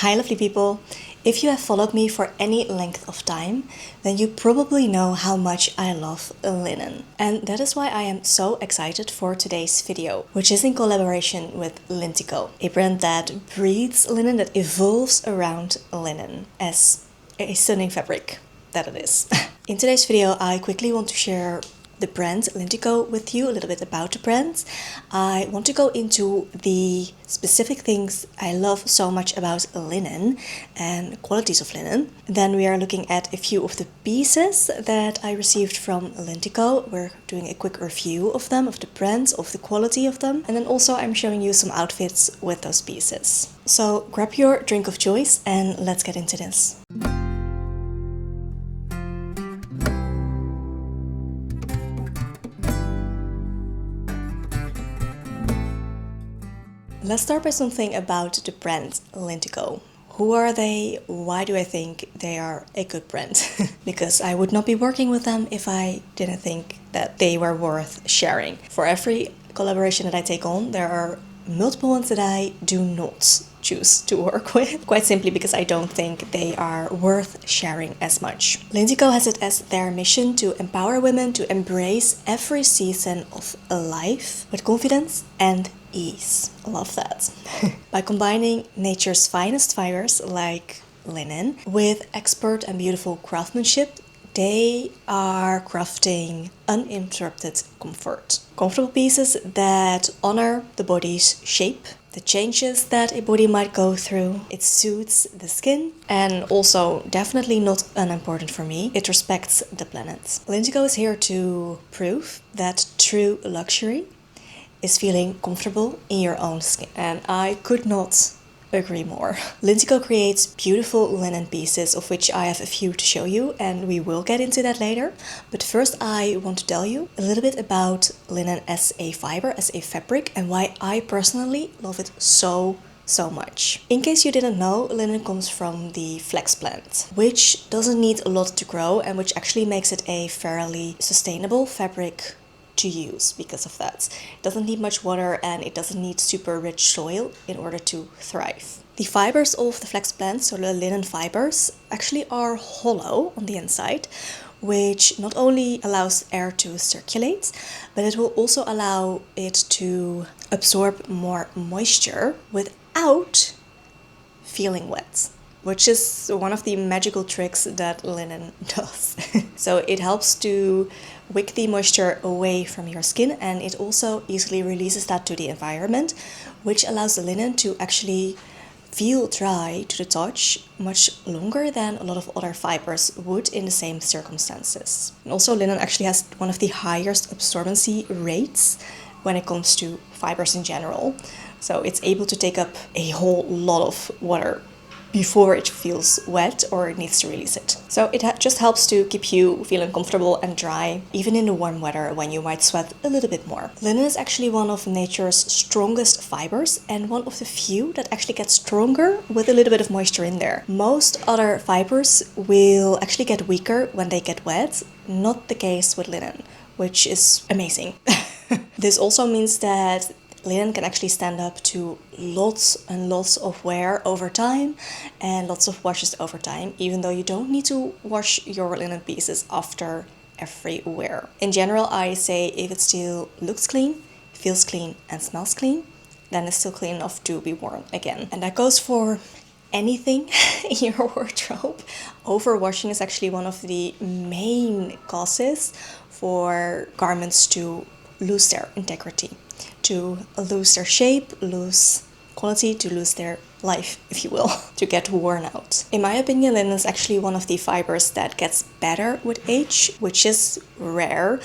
Hi lovely people! If you have followed me for any length of time, then you probably know how much I love linen. And that is why I am so excited for today's video, which is in collaboration with Lintico, a brand that breeds linen, that evolves around linen as a stunning fabric that it is. In today's video, I quickly want to share the brand Lintico with you, a little bit about the brand. I want to go into the specific things I love so much about linen and qualities of linen. Then we are looking at a few of the pieces that I received from Lintico. We're doing a quick review of them, of the brand, of the quality of them. And then also I'm showing you some outfits with those pieces. So grab your drink of choice and let's get into this. Let's start by something about the brand Lintico. Who are they? Why do I think they are a good brand? Because I would not be working with them if I didn't think that they were worth sharing. For every collaboration that I take on, there are multiple ones that I do not choose to work with, quite simply because I don't think they are worth sharing as much. Lintico has it as their mission to empower women to embrace every season of life with confidence and ease. Love that. By combining nature's finest fibers like linen with expert and beautiful craftsmanship, they are crafting uninterrupted comfort. Comfortable pieces that honor the body's shape, the changes that a body might go through. It suits the skin, and also definitely not unimportant for me, it respects the planet. Lintico is here to prove that true luxury is feeling comfortable in your own skin, and I could not agree more. Lintico creates beautiful linen pieces, of which I have a few to show you, and we will get into that later. But first I want to tell you a little bit about linen as a fiber, as a fabric, and why I personally love it so much. In case you didn't know, linen comes from the flax plant, which doesn't need a lot to grow and which actually makes it a fairly sustainable fabric to use because of that. It doesn't need much water and it doesn't need super rich soil in order to thrive. The fibers of the flax plant, so the linen fibers, actually are hollow on the inside, which not only allows air to circulate, but it will also allow it to absorb more moisture without feeling wet, which is one of the magical tricks that linen does. So it helps to wick the moisture away from your skin, and it also easily releases that to the environment, which allows the linen to actually feel dry to the touch much longer than a lot of other fibers would in the same circumstances. And also linen actually has one of the highest absorbency rates when it comes to fibers in general. So it's able to take up a whole lot of water before it feels wet or it needs to release it. So it just helps to keep you feeling comfortable and dry, even in the warm weather when you might sweat a little bit more. Linen is actually one of nature's strongest fibers and one of the few that actually gets stronger with a little bit of moisture in there. Most other fibers will actually get weaker when they get wet, not the case with linen, which is amazing. This also means that linen can actually stand up to lots and lots of wear over time and lots of washes over time, even though you don't need to wash your linen pieces after every wear. In general, I say if it still looks clean, feels clean, and smells clean, then it's still clean enough to be worn again. And that goes for anything in your wardrobe. Overwashing is actually one of the main causes for garments to lose their integrity, to lose their shape, lose quality, to lose their life, if you will, to get worn out. In my opinion, linen is actually one of the fibers that gets better with age, which is rare.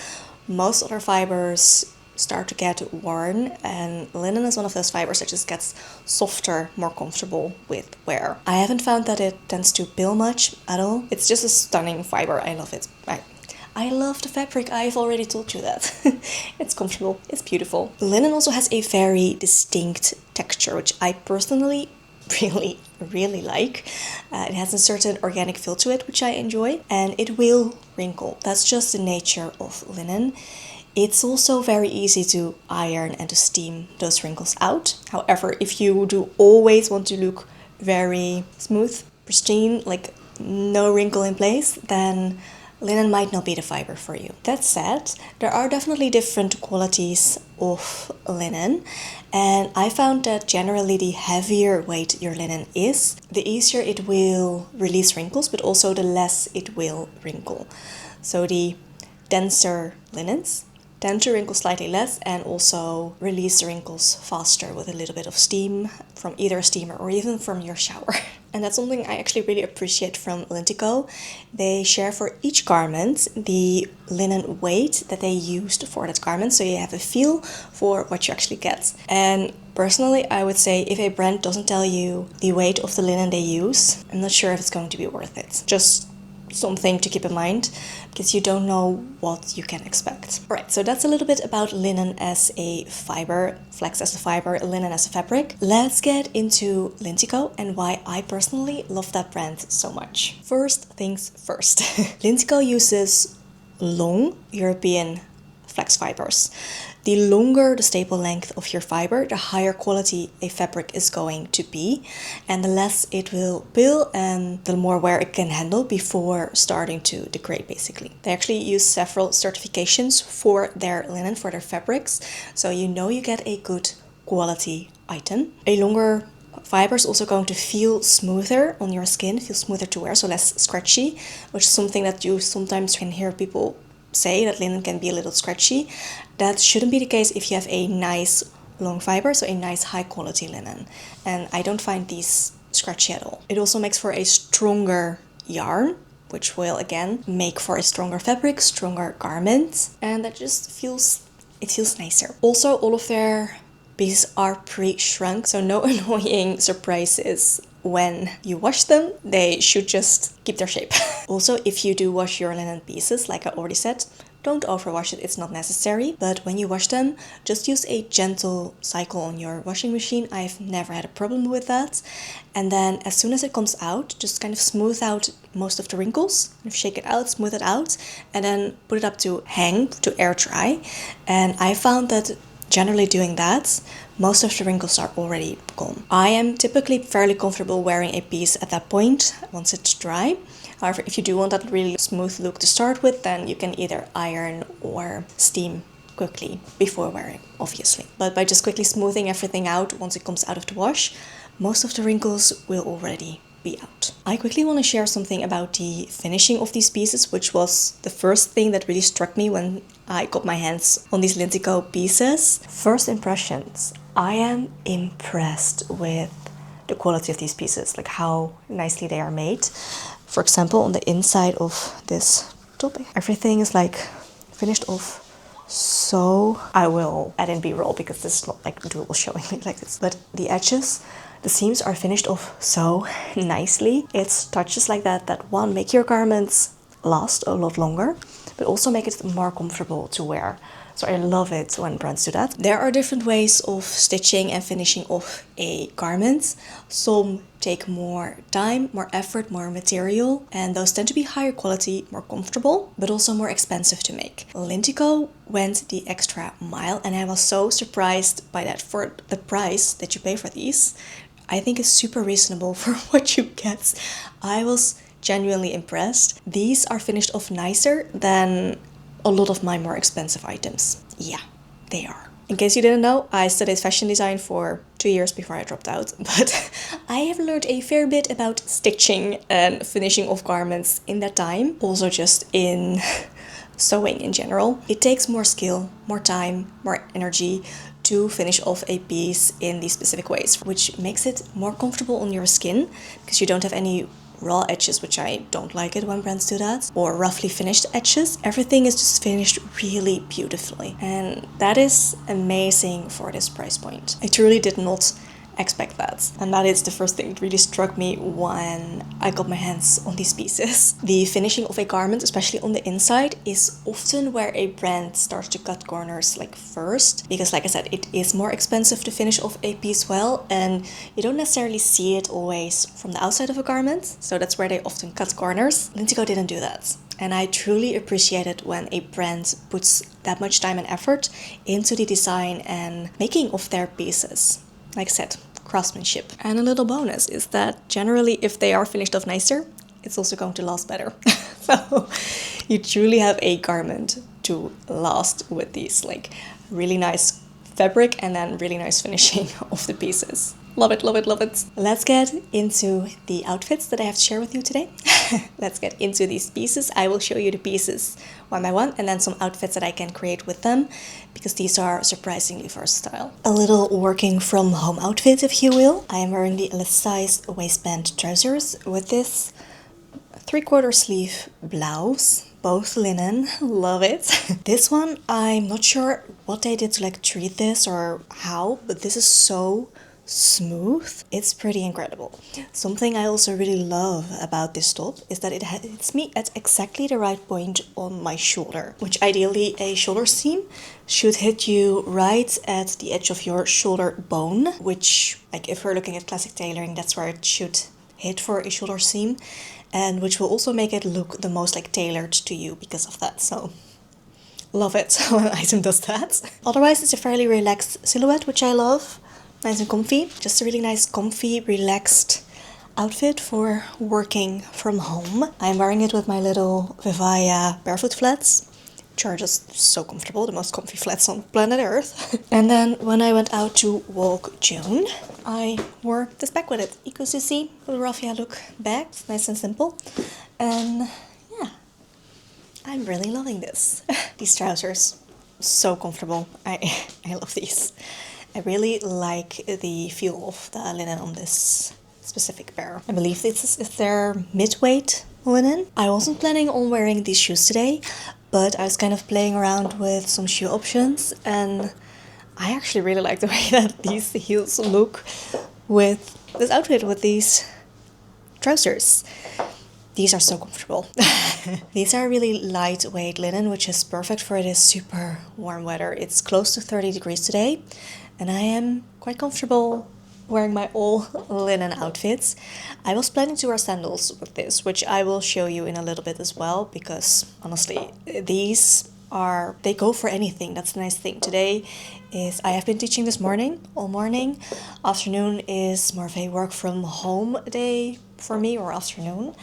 Most other fibers start to get worn, and linen is one of those fibers that just gets softer, more comfortable with wear. I haven't found that it tends to pill much at all. It's just a stunning fiber. I love it. I love the fabric, I've already told you that. It's comfortable, it's beautiful. Linen also has a very distinct texture, which I personally really like. It has a certain organic feel to it, which I enjoy, and it will wrinkle. That's just the nature of linen. It's also very easy to iron and to steam those wrinkles out. However, if you do always want to look very smooth, pristine, like no wrinkle in place, then linen might not be the fiber for you. That said, there are definitely different qualities of linen, and I found that generally the heavier weight your linen is, the easier it will release wrinkles, but also the less it will wrinkle. So the denser linens tend to wrinkle slightly less and also release the wrinkles faster with a little bit of steam from either a steamer or even from your shower. And that's something I actually really appreciate from Lintico. They share for each garment the linen weight that they used for that garment, so you have a feel for what you actually get. And personally, I would say if a brand doesn't tell you the weight of the linen they use, I'm not sure if it's going to be worth it. Just something to keep in mind, because you don't know what you can expect. Alright, so that's a little bit about linen as a fiber, flax as a fiber, linen as a fabric. Let's get into Lintico and why I personally love that brand so much. First things first, Lintico uses long European flax fibers. The longer the staple length of your fiber, the higher quality a fabric is going to be, and the less it will peel and the more wear it can handle before starting to degrade, basically. They actually use several certifications for their linen, for their fabrics, so you know you get a good quality item. A longer fiber is also going to feel smoother on your skin, feel smoother to wear, so less scratchy, which is something that you sometimes can hear people say, that linen can be a little scratchy. That shouldn't be the case if you have a nice long fiber, so a nice high quality linen. And I don't find these scratchy at all. It also makes for a stronger yarn, which will again make for a stronger fabric, stronger garment, and that just feels nicer. Also, all of their pieces are pre-shrunk, so no annoying surprises when you wash them. They should just keep their shape. Also, if you do wash your linen pieces, like I already said, don't overwash it, it's not necessary. But when you wash them, just use a gentle cycle on your washing machine. I've never had a problem with that. And then as soon as it comes out, just kind of smooth out most of the wrinkles, kind of shake it out, smooth it out, and then put it up to hang, to air dry. And I found that generally doing that, most of the wrinkles are already gone. I am typically fairly comfortable wearing a piece at that point, once it's dry. However, if you do want that really smooth look to start with, then you can either iron or steam quickly before wearing, obviously. But by just quickly smoothing everything out once it comes out of the wash, most of the wrinkles will already be out. I quickly want to share something about the finishing of these pieces, which was the first thing that really struck me when I got my hands on these Lintico pieces. First impressions, I am impressed with the quality of these pieces, like how nicely they are made. For example, on the inside of this top, everything is like finished off. So I will add in B-roll because this is not like doable showing me like this. But the edges, the seams are finished off so nicely. It's touches like that one, make your garments last a lot longer, but also make it more comfortable to wear. So I love it when brands do that. There are different ways of stitching and finishing off a garment. Some take more time, more effort, more material, and those tend to be higher quality, more comfortable, but also more expensive to make. Lintico went the extra mile, and I was so surprised by that. For the price that you pay for these, I think is super reasonable for what you get. I was genuinely impressed. These are finished off nicer than a lot of my more expensive items. Yeah, they are. In case you didn't know, I studied fashion design for 2 years before I dropped out, but I have learned a fair bit about stitching and finishing off garments in that time. Also just in sewing in general. It takes more skill, more time, more energy to finish off a piece in these specific ways, which makes it more comfortable on your skin because you don't have any raw edges, which I don't like it when brands do that, or roughly finished edges. Everything is just finished really beautifully, and that is amazing for this price point. I truly did not expect that, and that is the first thing that really struck me when I got my hands on these pieces. The finishing of a garment, especially on the inside, is often where a brand starts to cut corners like first, because like I said, it is more expensive to finish off a piece well, and you don't necessarily see it always from the outside of a garment, so that's where they often cut corners. Lintico didn't do that, and I truly appreciate it when a brand puts that much time and effort into the design and making of their pieces. Like I said, craftsmanship. And a little bonus is that generally if they are finished off nicer, it's also going to last better. So you truly have a garment to last with these, like really nice fabric and then really nice finishing of the pieces. Love it, love it, love it. Let's get into the outfits that I have to share with you today. Let's get into these pieces. I will show you the pieces one by one and then some outfits that I can create with them because these are surprisingly versatile. A little working from home outfit, if you will. I am wearing the L-size waistband trousers with this 3/4 sleeve blouse. Both linen, love it. This one, I'm not sure what they did to like treat this or how, but this is so smooth. It's pretty incredible. Something I also really love about this top is that it hits me at exactly the right point on my shoulder, which ideally a shoulder seam should hit you right at the edge of your shoulder bone, which, like if we're looking at classic tailoring, that's where it should hit for a shoulder seam, and which will also make it look the most like tailored to you because of that. So love it when an item does that. Otherwise, it's a fairly relaxed silhouette, which I love. Nice and comfy. Just a really nice, comfy, relaxed outfit for working from home. I'm wearing it with my little Vivaya barefoot flats, which are just so comfortable, the most comfy flats on planet Earth. And then when I went out to walk June, I wore this bag with it. Ikusushi, little raffia look bag. It's nice and simple. And yeah, I'm really loving this. These trousers, so comfortable. I love these. I really like the feel of the linen on this specific pair. I believe this is their mid-weight linen. I wasn't planning on wearing these shoes today, but I was kind of playing around with some shoe options and I actually really like the way that these heels look with this outfit, with these trousers. These are so comfortable. These are really lightweight linen, which is perfect for this super warm weather. It's close to 30 degrees today, and I am quite comfortable wearing my all linen outfits. I was planning to wear sandals with this, which I will show you in a little bit as well, because honestly, they go for anything. That's the nice thing. Today is, I have been teaching this morning, all morning. Afternoon is more of a work from home day for me, or afternoon.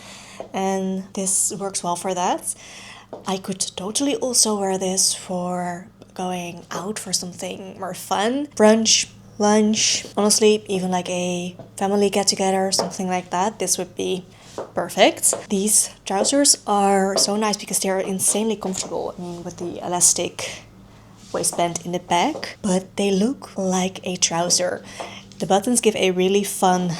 And this works well for that. I could totally also wear this for going out for something more fun. Brunch, lunch, honestly, even like a family get-together, something like that. This would be perfect. These trousers are so nice because they are insanely comfortable. I mean, with the elastic waistband in the back, but they look like a trouser. The buttons give a really fun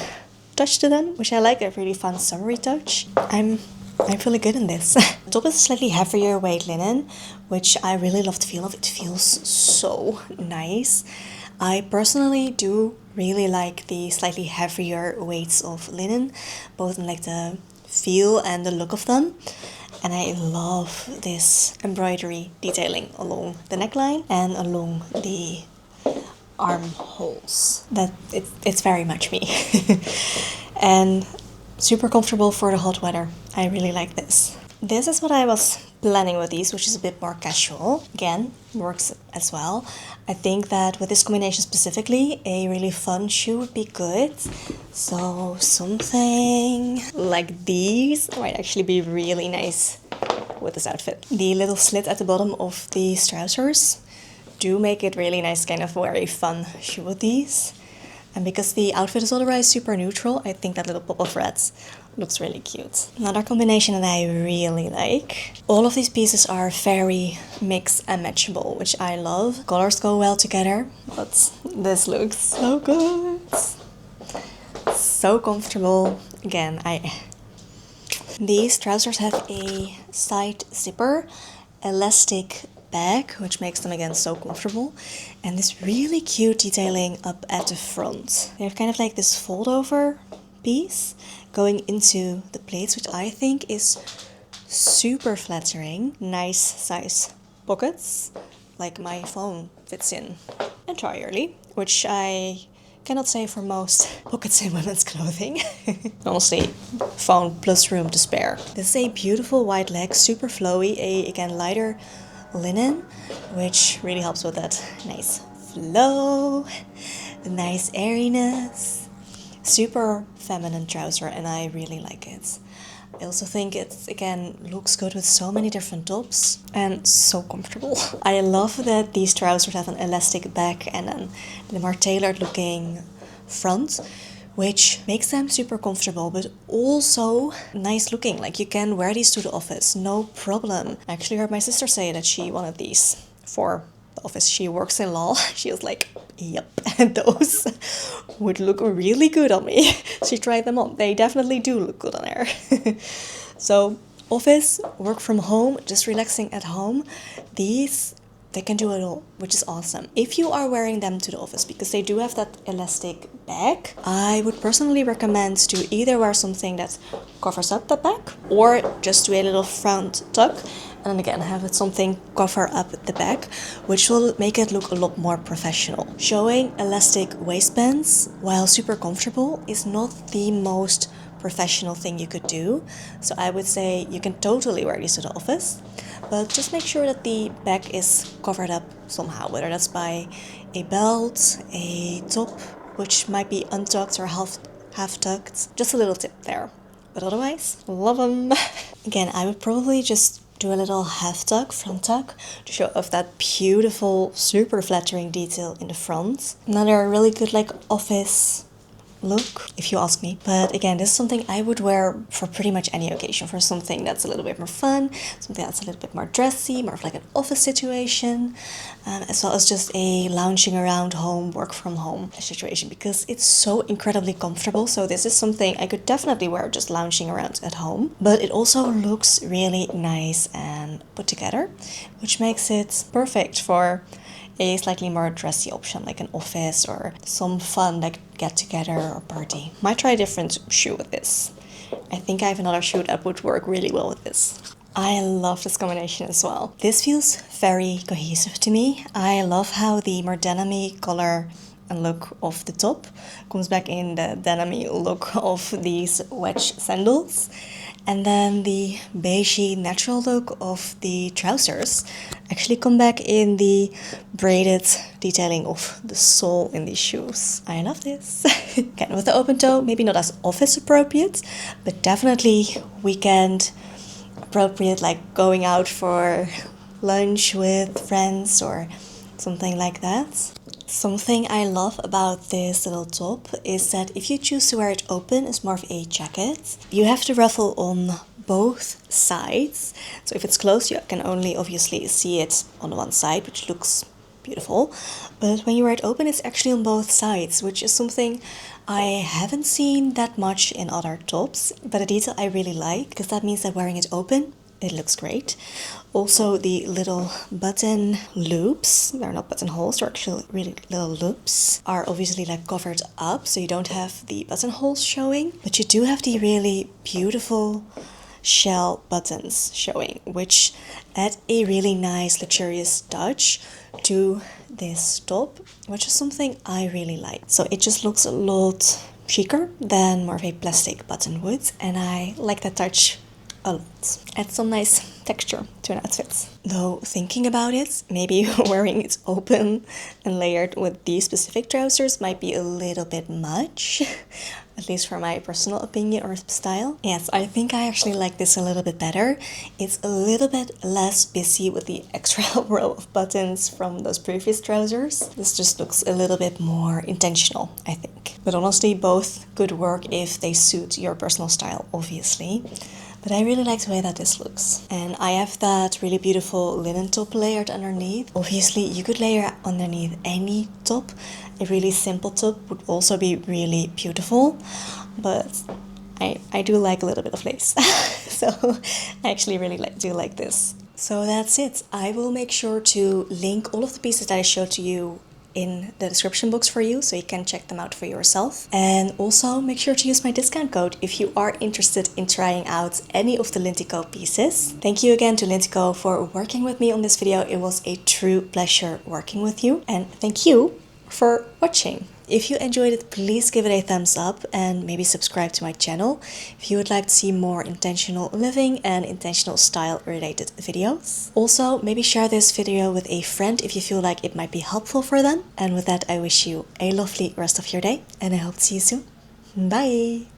touch to them, which I like, a really fun summery touch. I'm feeling good in this. The top is a slightly heavier weight linen, which I really love the feel of. It feels so nice. I personally do really like the slightly heavier weights of linen, both in like the feel and the look of them. And I love this embroidery detailing along the neckline and along the armholes. It's very much me. And super comfortable for the hot weather. I really like this. This is what I was planning with these, which is a bit more casual. Again, works as well. I think that with this combination specifically, a really fun shoe would be good. So something like these might actually be really nice with this outfit. The little slit at the bottom of these trousers do make it really nice, kind of wear a fun shoe with these. And because the outfit is otherwise super neutral, I think that little pop of reds looks really cute. Another combination that I really like. All of these pieces are very mix and matchable, which I love. Colors go well together, but this looks so good. So comfortable. Again, these trousers have a side zipper, elastic bag, which makes them again so comfortable, and this really cute detailing up at the front. They have kind of like this fold over piece going into the plates, which I think is super flattering. Nice size pockets, like my phone fits in entirely, which I cannot say for most pockets in women's clothing. Honestly, phone plus room to spare. This is a beautiful white leg, super flowy, again lighter linen, which really helps with that nice flow. the nice airiness. Super feminine trouser, and I really like it. I also think it, again, looks good with so many different tops and so comfortable. I love that these trousers have an elastic back and then the more tailored looking front, which makes them super comfortable, but also nice looking. Like, you can wear these to the office, no problem. I actually heard my sister say that she wanted these for the office. She works in law. She was like, yep, and those would look really good on me. She tried them on. They definitely do look good on her. So, office, work from home, just relaxing at home. These, they can do it all, which is awesome. If you are wearing them to the office, because they do have that elastic back, I would personally recommend to either wear something that covers up the back or just do a little front tuck. And then again, have it something cover up the back, which will make it look a lot more professional. Showing elastic waistbands while super comfortable is not the most professional thing you could do. So I would say you can totally wear these to the office, but just make sure that the back is covered up somehow, whether that's by a belt, a top, which might be untucked or half tucked. Just a little tip there. But otherwise, love them. Again, I would probably just do a little half tuck, front tuck, to show off that beautiful, super flattering detail in the front. Another really good like office look, if you ask me. But again, this is something I would wear for pretty much any occasion, for something that's a little bit more fun, something that's a little bit more dressy, more of like an office situation, as well as just a lounging around home, work from home situation, because it's so incredibly comfortable. So this is something I could definitely wear just lounging around at home, but it also looks really nice and put together, which makes it perfect for a slightly more dressy option, like an office or some fun like get together or party. Might try a different shoe with this. I think I have another shoe that would work really well with this. I love this combination as well. This feels very cohesive to me. I love how the more denim-y color and look of the top comes back in the denim-y look of these wedge sandals. And then the beigey natural look of the trousers actually come back in the braided detailing of the sole in these shoes. I love this. Again, with the open toe, maybe not as office appropriate, but definitely weekend appropriate, like going out for lunch with friends or something like that. Something I love about this little top is that if you choose to wear it open as more of a jacket, you have the ruffle on both sides. So if it's closed, you can only obviously see it on one side, which looks beautiful. But when you wear it open, it's actually on both sides, which is something I haven't seen that much in other tops, but a detail I really like, because that means that wearing it open, it looks great. Also, the little button loops, they're not buttonholes, they're actually really little loops, are obviously like covered up, so you don't have the buttonholes showing, but you do have the really beautiful shell buttons showing, which add a really nice luxurious touch to this top, which is something I really like. So it just looks a lot chicer than more of a plastic button would, and I like that touch a lot. Adds some nice texture to an outfit. Though thinking about it, maybe wearing it open and layered with these specific trousers might be a little bit much, at least for my personal opinion or style. Yes, I think I actually like this a little bit better. It's a little bit less busy with the extra row of buttons from those previous trousers. This just looks a little bit more intentional, I think. But honestly, both could work if they suit your personal style, obviously. But I really like the way that this looks. And I have that really beautiful linen top layered underneath. Obviously, you could layer underneath any top. A really simple top would also be really beautiful. But I do like a little bit of lace. So I actually really do like this. So that's it. I will make sure to link all of the pieces that I showed to you in the description box for you, so you can check them out for yourself. And also make sure to use my discount code if you are interested in trying out any of the Lintico pieces. Thank you again to Lintico for working with me on this video. It was a true pleasure working with you, and thank you for watching. If you enjoyed it, please give it a thumbs up and maybe subscribe to my channel if you would like to see more intentional living and intentional style related videos. Also, maybe share this video with a friend if you feel like it might be helpful for them. And with that, I wish you a lovely rest of your day and I hope to see you soon. Bye!